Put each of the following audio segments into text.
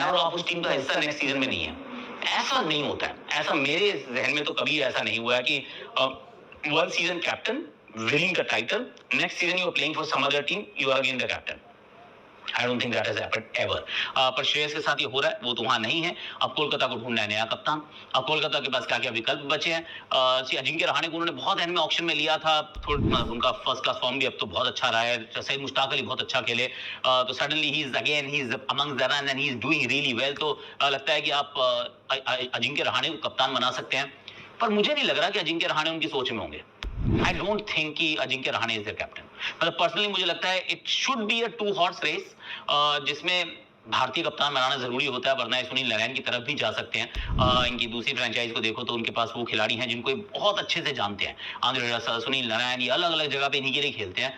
और आप उस टीम का हिस्सा नेक्स्ट सीजन में नहीं है। ऐसा नहीं होता है, ऐसा मेरे जहन में तो कभी ऐसा नहीं हुआ है कि one season captain winning the title, next season you are playing for some other team, you are again the captain. I don't think that has happened ever. पर श्रेयस के साथ ये हो रहा है, वो तो वहां नहीं है। अब कोलकाता को ढूंढना है नया कप्तान। अब कोलकाता के पास क्या क्या विकल्प बचे हैं। अजिंक्य रहाणे को उन्होंने बहुत एंड में ऑक्शन में लिया था, उनका फर्स्ट क्लास फॉर्म भी अब तो बहुत अच्छा रहा है। सईद मुश्ताक अली बहुत अच्छा खेले, तो suddenly he is again he is among the run and he is doing really well. तो लगता है कि आप अजिंक्य रहाणे को कप्तान बना सकते हैं, पर मुझे नहीं लग रहा कि अजिंक्य रहाणे उनकी सोच में होंगे। आई डोंट थिंक कि Ajinkya Rahane is their captain. मतलब पर्सनली मुझे लगता है it should be a 2 horse race, जिसमें भारतीय कप्तान बनाना जरूरी होता है, वरना सुनील नारायण की तरफ भी जा सकते हैं। इनकी दूसरी फ्रेंचाइज को देखो तो उनके पास वो खिलाड़ी हैं जिनको बहुत अच्छे से जानते हैं। आंद्रे रसल, सुनील नारायण, ये अलग अलग जगह पे इन्हीं के लिए खेलते हैं।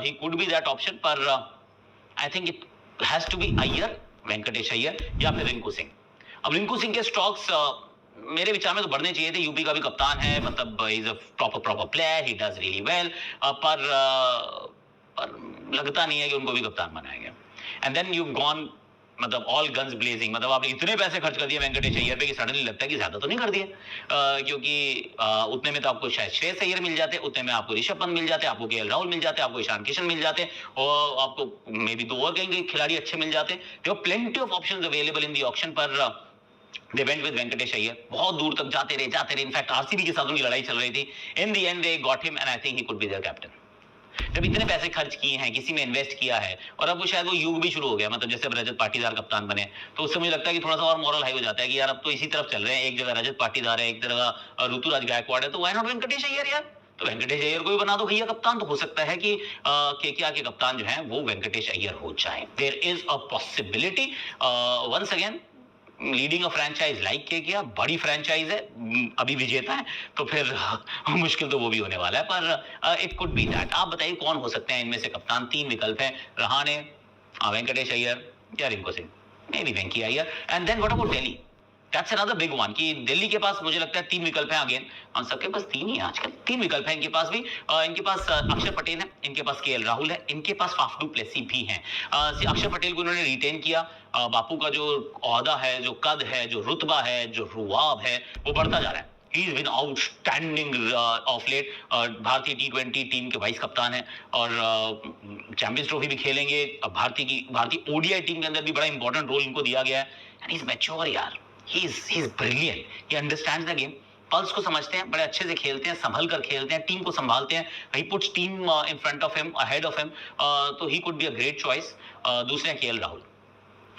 He could be that option, पर I think it has to be Iyer, Venkatesh Iyer या फिर रिंकू सिंह। अब रिंकू सिंह के स्टॉक्स मेरे विचार में तो बढ़ने चाहिए थे। यूपी का भी कप्तान है, मतलब is a proper player, he does really well, पर लगता नहीं है कि उनको भी कप्तान बनाएंगे। एंड देन यू गॉन, मतलब ऑल गन्स ब्लेजिंग, मतलब आपने इतने पैसे खर्च कर दिए वेंकटेश अय्यर पे कि सडनली लगता है कि ज्यादा तो नहीं कर दिए, क्योंकि उतने में तो आपको शायद श्रेयस अय्यर मिल जाते, उतने में आपको ऋषभ पंत मिल जाते, आपको केएल राहुल मिल जाते, आपको ईशान किशन मिल जाते, और आपको मे बी 2 और कहीं खिलाड़ी अच्छे मिल जाते। There are plenty of options available in the auction, पर they went with Venkatesh Iyer. बहुत दूर तक जाते रहे। इनफैक्ट आरसीबी के साथ उनकी लड़ाई चल रही थी। In the end they got him and I think he could be their captain. जब इतने पैसे खर्च किए हैं, किसी में इन्वेस्ट किया है, और अब वो शायद वो युग भी शुरू हो गया, मतलब जैसे अब रजत पाटीदार कप्तान बने, तो उससे मुझे लगता है कि थोड़ा सा और मॉरल हाई हो जाता है कि यार अब तो इसी तरफ चल रहे हैं। एक जगह रजत पाटीदार है, एक जगह ऋतुराज गायकवाड़ है, तो व्हाई नॉट वेंकटेश अय्यर यार। तो वेंकटेश अय्यर को भी बना दो भैया कप्तान, तो हो सकता है कि केकेआर के कप्तान जो हैं वो वेंकटेश अय्यर हो जाए। There is a possibility. Once again leading a franchise like KKR, बड़ी फ्रेंचाइज है, अभी विजेता है, तो फिर मुश्किल तो वो भी होने वाला है, पर इट कुड बी दैट। आप बताइए कौन हो सकते हैं इनमें से कप्तान? 3 विकल्प हैं, रहाणे, वेंकटेश अय्यर या Rinku Singh, maybe Venky Iyer. And then what about Delhi? That's another big one, कि दिल्ली के पास मुझे लगता है 3 विकल्प हैं। अगेन सबके पास 3 ही है आजकल, 3 विकल्प हैं इनके पास भी। इनके पास अक्षर पटेल है, इनके पास केएल राहुल है, इनके पास फाफ डू प्लेसी भी है। अक्षर पटेल को उन्होंने रिटेन किया। बापू का जो ओहदा है, जो कद है, जो रुतबा है, जो रुआब है, वो बढ़ता जा रहा है। He has been outstanding of late. भारतीय T20 टीम के वाइस कप्तान है, और चैंपियंस ट्रॉफी भी खेलेंगे। भारतीय ओडीआई टीम के अंदर भी बड़ा इंपॉर्टेंट रोल इनको दिया गया है। एंड ही इज मैच्योर यार, he is brilliant, he understands the game, pulse को समझते हैं, बड़े अच्छे से खेलते हैं, संभल कर खेलते हैं, टीम को संभालते हैं। he puts team in front of him, ahead of him, तो he could be a great choice। दूसरे केएल राहुल।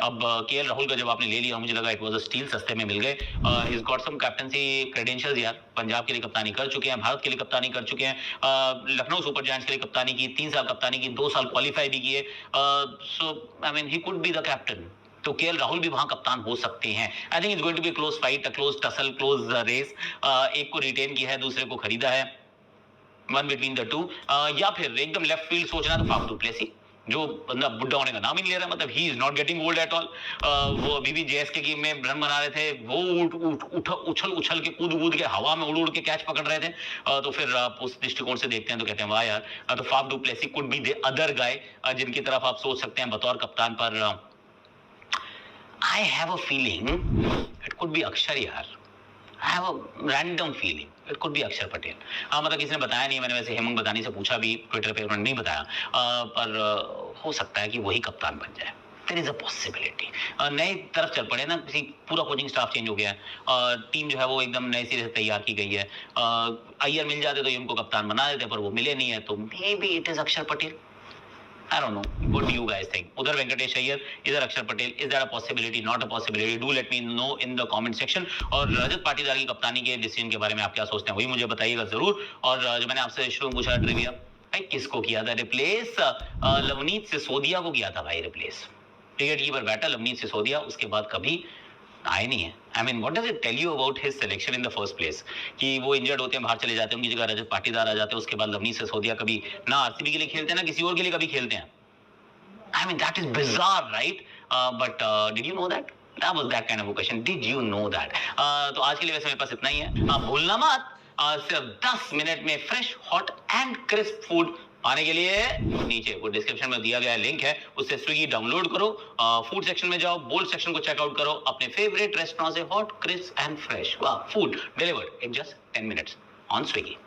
अब केएल राहुल का जब आपने ले लिया, मुझे लगा इट वाज अ स्टील, सस्ते में मिल गए। He is got some captaincy credentials यार। पंजाब के लिए कप्तानी कर चुके हैं, भारत के लिए कप्तानी कर चुके हैं, लखनऊ सुपर जायंट्स के लिए कप्तानी की, 3 साल कप्तानी की, 2 साल क्वालिफाई भी किए। So I mean he could be the captain. तो केएल राहुल भी वहां कप्तान हो सकते हैं। I think it's going to be close fight, close tussle, close race. एक को रिटेन किया है, दूसरे को खरीदा है, वन बिटवीन द टू। या फिर एकदम लेफ्ट फील्ड सोचना तो फाफ डू प्लेसी, जो बंदा बुढ़ा होने का नाम ही नहीं ले रहा, मतलब he is not getting old at all. वो अभी भी जेएसके की में रन बना रहे थे, वो उछल के कूद के हवा में उड़ के कैच पकड़ रहे थे। तो फिर आप उस दृष्टिकोण से देखते हैं तो कहते हैं वाह यार। तो Faf du Plessis could be the other guy जिनकी तरफ आप सोच सकते हैं बतौर कप्तान। पर I have a feeling it could be अक्षर यार। I have a random feeling it could be अक्षर पटेल। मतलब किसी ने बताया नहीं, मैंने वैसे हेमंत बदानी से पूछा भी ट्विटर पे, उन्होंने नहीं बताया, पर हो सकता है कि वही कप्तान बन जाए। There is a possibility। नई तरफ चल पड़े ना, किसी पूरा कोचिंग स्टाफ चेंज हो गया है, टीम जो है वो एकदम नए सिरे से तैयार की गई है। अय्यर मिल जाते तो ये उनको कप्तान बना देते, पर वो मिले नहीं है, तो मे बी इट इज अक्षर Patel. I don't know. What do you guys think? उधर वेंकटेश अय्यर, इधर अक्षर Patel. Is that a possibility? Not a possibility? Do let me know in the comment section। और रजत पाटीदार की कप्तानी के डिसीजन के बारे में आप क्या सोचते हैं, वही मुझे बताइएगा जरूर। और जो मैंने आपसे शुरू में पूछा ट्रिविया, भाई किसको किया था रिप्लेस? लवनीत सिसोदिया को किया था भाई रिप्लेस। विकेट कीपर बैठा लवनीत सिसोदिया, उसके बाद कभी आए नहीं है। I mean what does it tell you about his selection in the first place? कि वो इंजर्ड होते हैं, बाहर चले जाते हैं, उनकी जगह रजत पाटीदार आ जाते हैं, उसके बाद लवनीत सिसोदिया कभी ना आरसीबी के लिए खेलते हैं ना किसी और के लिए कभी खेलते हैं। I mean that is bizarre, right? But did you know that? That was that kind of a question. Did you know that? तो आज के लिए वैसे मेरे पास इतना ही है। भूलना मत, सिर्फ 10 मिनट में fresh, hot and crisp food आने के लिए नीचे वो डिस्क्रिप्शन में दिया गया लिंक है, उससे स्विगी डाउनलोड करो, फूड सेक्शन में जाओ, बोल्ड सेक्शन को चेकआउट करो, अपने फेवरेट रेस्टोरेंट से hot, crisp and fresh food delivered in just 10 minutes on Swiggy.